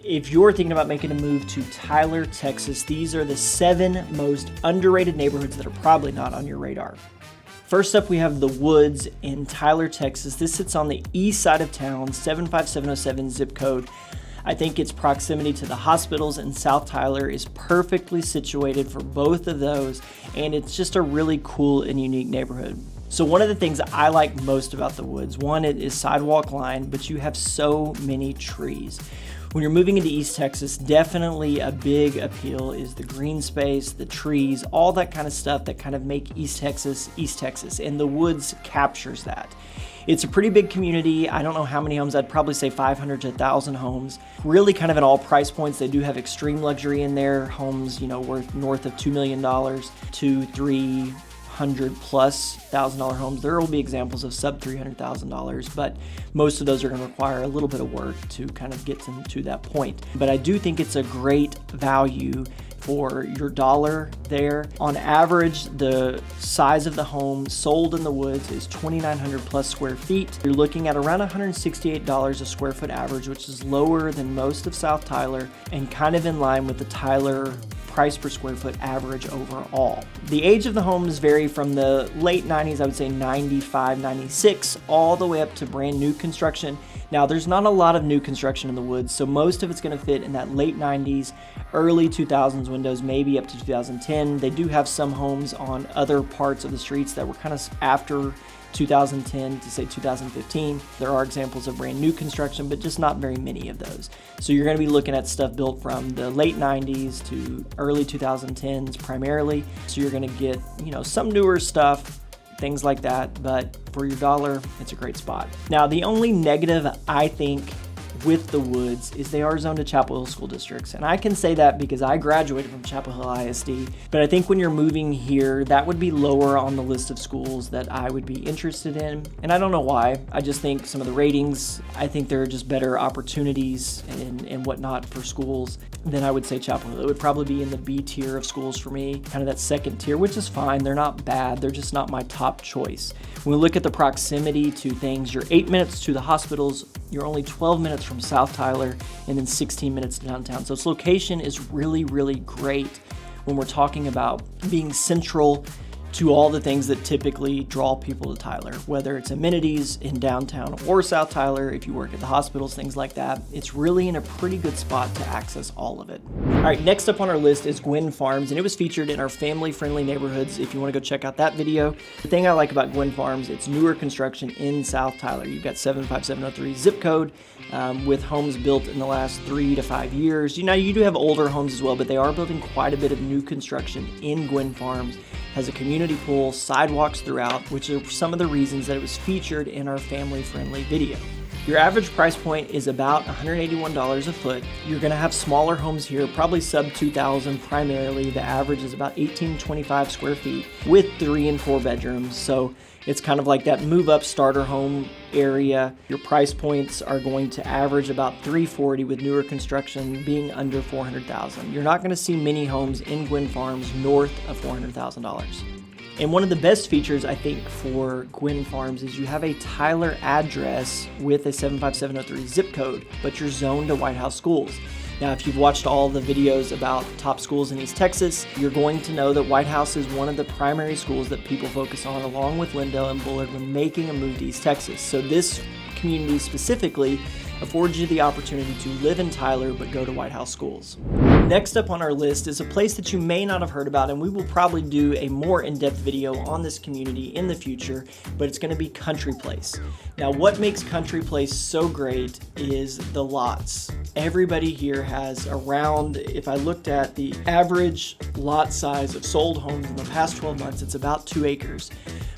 If you're thinking about making a move to Tyler, Texas, these are the 7 most underrated neighborhoods that are probably not on your radar. First up, we have The Woods in Tyler, Texas. This sits on the east side of town, 75707 zip code. I think its proximity to the hospitals in South Tyler is perfectly situated for both of those, and it's just a really cool and unique neighborhood. So one of the things I like most about The Woods, one, it is sidewalk line, but you have so many trees. When you're moving into East Texas, definitely a big appeal is the green space, the trees, all that kind of stuff that kind of make East Texas, and The Woods captures that. It's a pretty big community. I don't know how many homes. I'd probably say 500 to 1,000 homes. Really kind of at all price points. They do have extreme luxury in there. Homes, worth north of $2 million, $200,000+ homes. There will be examples of sub $300,000, but most of those are going to require a little bit of work to kind of get them to that point. But I do think it's a great value for your dollar there. On average, the size of the home sold in The Woods is 2,900+ square feet. You're looking at around $168 a square foot average, which is lower than most of South Tyler and kind of in line with the Tyler price per square foot average overall. The age of the homes vary from the late 90s, I would say 95, 96, all the way up to brand new construction. Now, there's not a lot of new construction in The Woods, so most of it's going to fit in that late 90s, early 2000s windows, maybe up to 2010. They do have some homes on other parts of the streets that were kind of after 2010 to say 2015. There are examples of brand new construction, but just not very many of those. So you're going to be looking at stuff built from the late 90s to early 2010s primarily. So you're going to get, some newer stuff, things like that, but for your dollar, it's a great spot. Now, the only negative I think with The Woods is they are zoned to Chapel Hill school districts. And I can say that because I graduated from Chapel Hill ISD, but I think when you're moving here, that would be lower on the list of schools that I would be interested in. And I don't know why. I just think some of the ratings, I think there are just better opportunities and whatnot for schools than I would say Chapel Hill. It would probably be in the B tier of schools for me, kind of that second tier, which is fine. They're not bad. They're just not my top choice. When we look at the proximity to things, you're 8 minutes to the hospitals, you're only 12 minutes from South Tyler, and then 16 minutes to downtown. So its location is really, really great when we're talking about being central to all the things that typically draw people to Tyler, whether it's amenities in downtown or South Tyler, if you work at the hospitals, things like that. It's really in a pretty good spot to access all of it. All right, next up on our list is Guinn Farms, and it was featured in our family-friendly neighborhoods. If you want to go check out that video. The thing I like about Guinn Farms, it's newer construction in South Tyler. You've got 75703 zip code with homes built in the last 3 to 5 years. You do have older homes as well, but they are building quite a bit of new construction in Guinn Farms. Has a community pool, sidewalks throughout, which are some of the reasons that it was featured in our family-friendly video. Your average price point is about $181 a foot. You're gonna have smaller homes here, probably sub 2,000 primarily. The average is about 1,825 square feet with 3 and 4 bedrooms. So it's kind of like that move up starter home area. Your price points are going to average about $340 with newer construction being under $400,000. You're not gonna see many homes in Guinn Farms north of $400,000. And one of the best features, I think, for Guinn Farms is you have a Tyler address with a 75703 zip code, but you're zoned to White House schools. Now, if you've watched all the videos about top schools in East Texas, you're going to know that White House is one of the primary schools that people focus on, along with Lindale and Bullard, when making a move to East Texas. So this community specifically affords you the opportunity to live in Tyler but go to White House schools. Next up on our list is a place that you may not have heard about, and we will probably do a more in-depth video on this community in the future, but it's going to be Country Place. Now, what makes Country Place so great is the lots. Everybody here has around, if I looked at the average lot size of sold homes in the past 12 months, it's about 2 acres.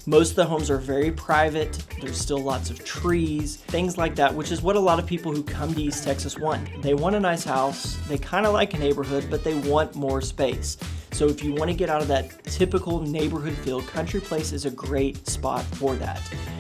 Most of the homes are very private. There's still lots of trees, things like that, which is what a lot of people who come to East Texas want. They want a nice house. They kind of like a neighborhood, but they want more space. So if you want to get out of that typical neighborhood feel, Country Place is a great spot for that.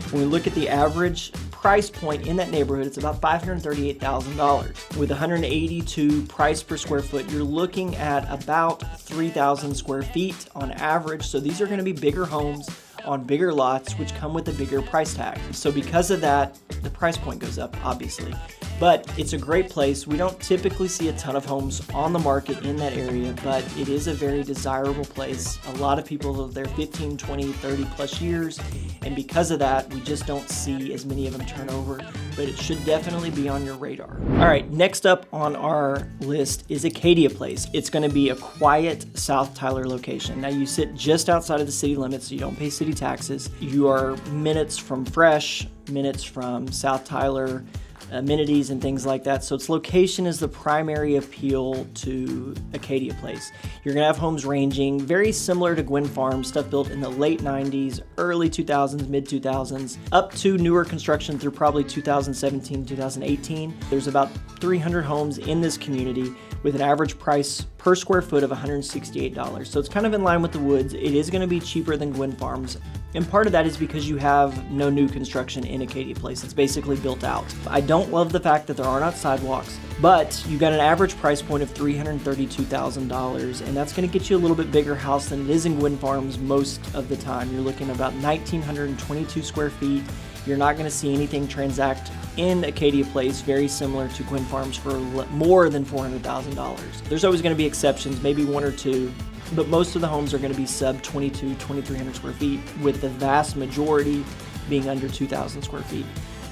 When we look at the average price point in that neighborhood, it's about $538,000. With 182 price per square foot, you're looking at about 3,000 square feet on average. So these are going to be bigger homes on bigger lots, which come with a bigger price tag. So because of that, the price point goes up, obviously. But it's a great place. We don't typically see a ton of homes on the market in that area, but it is a very desirable place. A lot of people live there 15, 20, 30 plus years, and because of that, we just don't see as many of them turn over, but it should definitely be on your radar. All right, next up on our list is Acadia Place. It's gonna be a quiet South Tyler location. Now you sit just outside of the city limits, so you don't pay city taxes. You are minutes from Fresh, minutes from South Tyler, amenities and things like that. So its location is the primary appeal to Acadia Place. You're gonna have homes ranging very similar to Guinn Farms, stuff built in the late 90s, early 2000s, mid 2000s, up to newer construction through probably 2017, 2018. There's about 300 homes in this community with an average price per square foot of $168. So it's kind of in line with the woods. It is gonna be cheaper than Guinn Farms. And part of that is because you have no new construction in Acadia Place. It's basically built out. I don't love the fact that there are not sidewalks, but you got an average price point of $332,000, and that's gonna get you a little bit bigger house than it is in Guinn Farms most of the time. You're looking at about 1,922 square feet. You're not gonna see anything transact in Acadia Place very similar to Guinn Farms for more than $400,000. There's always gonna be exceptions, maybe one or two, but most of the homes are going to be sub 2,300 square feet, with the vast majority being under 2,000 square feet.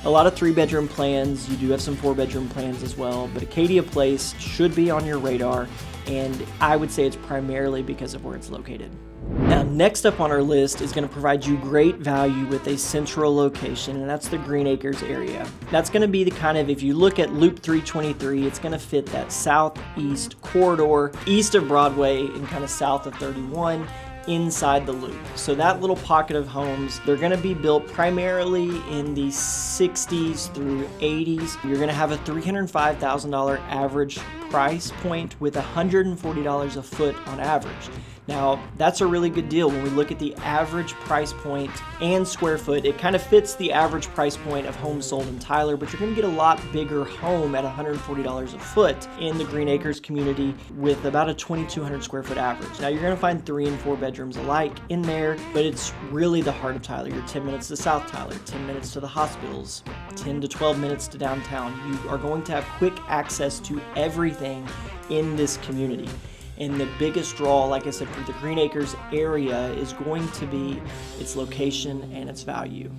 A lot of 3-bedroom plans. You do have some 4-bedroom plans as well, but Acadia Place should be on your radar, and I would say it's primarily because of where it's located. Now, next up on our list is going to provide you great value with a central location, and that's the Green Acres area. That's going to be the kind of, if you look at Loop 323, it's going to fit that southeast corridor, east of Broadway and kind of south of 31, inside the loop. So that little pocket of homes, they're going to be built primarily in the 60s through 80s. You're going to have a $305,000 average price point with $140 a foot on average. Now, that's a really good deal. When we look at the average price point and square foot, it kind of fits the average price point of homes sold in Tyler, but you're going to get a lot bigger home at $140 a foot in the Green Acres community with about a 2,200 square foot average. Now, you're going to find 3 and 4 bedrooms alike in there, but it's really the heart of Tyler. You're 10 minutes to South Tyler, 10 minutes to the hospitals, 10 to 12 minutes to downtown. You are going to have quick access to everything in this community. And the biggest draw, like I said, for the Green Acres area is going to be its location and its value.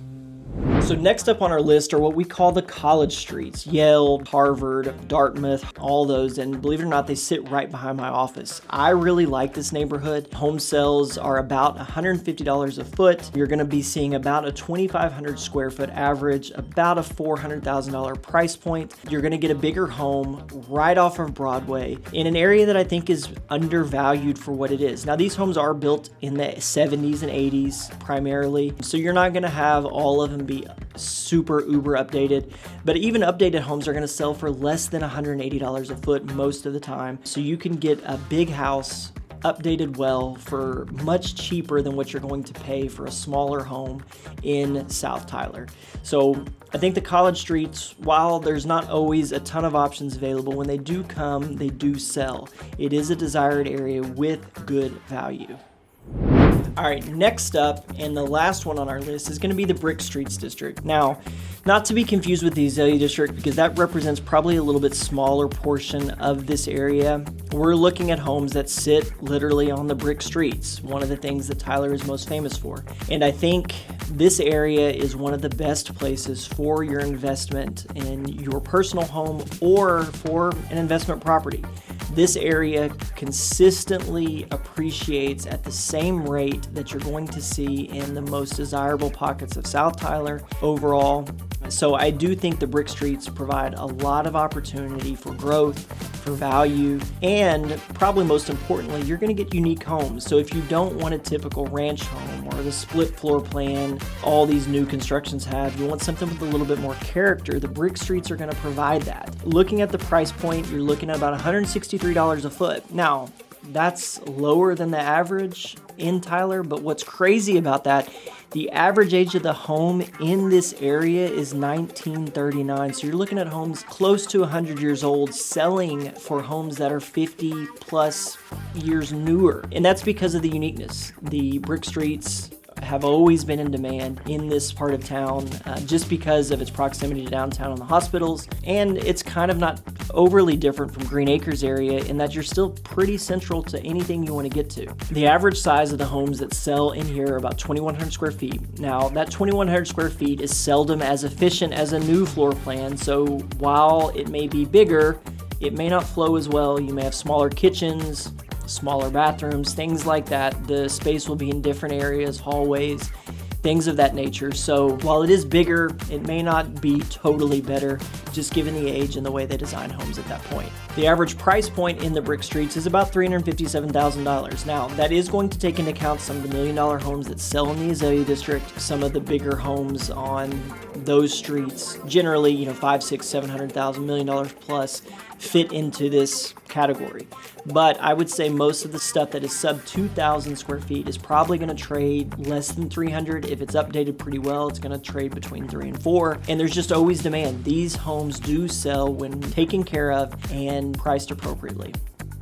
So next up on our list are what we call the college streets. Yale, Harvard, Dartmouth, all those, and believe it or not, they sit right behind my office. I really like this neighborhood. Home sales are about $150 a foot. You're gonna be seeing about a 2,500 square foot average, about a $400,000 price point. You're gonna get a bigger home right off of Broadway in an area that I think is undervalued for what it is. Now, these homes are built in the 70s and 80s primarily, so you're not gonna have all of them be super uber updated, but even updated homes are going to sell for less than $180 a foot most of the time. So you can get a big house updated well for much cheaper than what you're going to pay for a smaller home in South Tyler. So I think the college streets, while there's not always a ton of options available, when they do come, they do sell. It is a desired area with good value. All right, next up, and the last one on our list, is going to be the Brick Streets District. Now, not to be confused with the Azalea District, because that represents probably a little bit smaller portion of this area. We're looking at homes that sit literally on the brick streets, one of the things that Tyler is most famous for. And I think this area is one of the best places for your investment in your personal home or for an investment property. This area consistently appreciates at the same rate that you're going to see in the most desirable pockets of South Tyler overall. So I do think the brick streets provide a lot of opportunity for growth, for value, and probably most importantly, you're going to get unique homes. So if you don't want a typical ranch home or the split floor plan all these new constructions have, you want something with a little bit more character, the brick streets are going to provide that. Looking at the price point, you're looking at about $163 a foot. Now, that's lower than the average in Tyler, but what's crazy about that, the average age of the home in this area is 1939. So you're looking at homes close to 100 years old selling for homes that are 50 plus years newer. And that's because of the uniqueness. The brick streets have always been in demand in this part of town, just because of its proximity to downtown and the hospitals. And it's kind of not overly different from Green Acres area in that you're still pretty central to anything you want to get to. The average size of the homes that sell in here are about 2,100 square feet. Now, that 2,100 square feet is seldom as efficient as a new floor plan, so while it may be bigger, it may not flow as well. You may have smaller kitchens, smaller bathrooms, things like that. The space will be in different areas, hallways, things of that nature. So while it is bigger, it may not be totally better, just given the age and the way they design homes at that point. The average price point in the brick streets is about $357,000. Now, that is going to take into account some of the $1 million homes that sell in the Azalea district, some of the bigger homes on those streets, generally, $500,000, $600,000, $700,000, $1 million plus fit into this category. But I would say most of the stuff that is sub 2,000 square feet is probably going to trade less than 300. If it's updated pretty well, it's going to trade between 3 and 4. And there's just always demand. These homes do sell when taken care of and priced appropriately.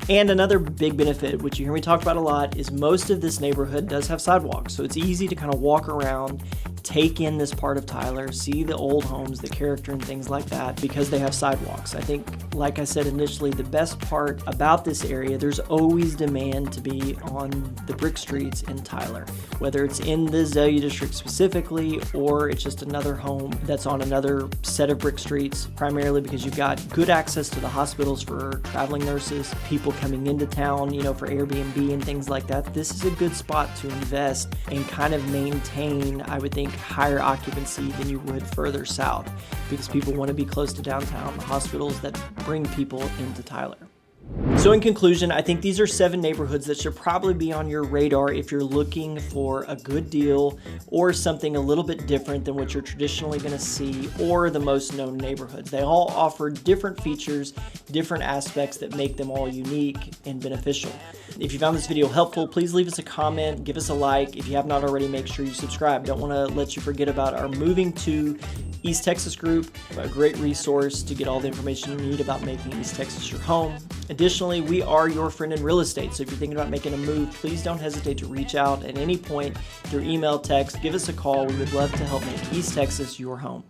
And another big benefit, which you hear me talk about a lot, is most of this neighborhood does have sidewalks. So it's easy to kind of walk around, take in this part of Tyler, see the old homes, the character and things like that, because they have sidewalks. I think, like I said initially, the best part about this area, there's always demand to be on the brick streets in Tyler, whether it's in the Azalea district specifically, or it's just another home that's on another set of brick streets, primarily because you've got good access to the hospitals for traveling nurses, people coming into town, for Airbnb and things like that. This is a good spot to invest and kind of maintain, I would think, higher occupancy than you would further south, because people want to be close to downtown, the hospitals that bring people into Tyler. So in conclusion, I think these are 7 neighborhoods that should probably be on your radar if you're looking for a good deal or something a little bit different than what you're traditionally going to see or the most known neighborhoods. They all offer different features, different aspects that make them all unique and beneficial. If you found this video helpful, please leave us a comment, give us a like. If you have not already, make sure you subscribe. Don't want to let you forget about our Moving to East Texas group, a great resource to get all the information you need about making East Texas your home. Additionally, we are your friend in real estate, so if you're thinking about making a move, please don't hesitate to reach out at any point through email, text, give us a call. We would love to help make East Texas your home.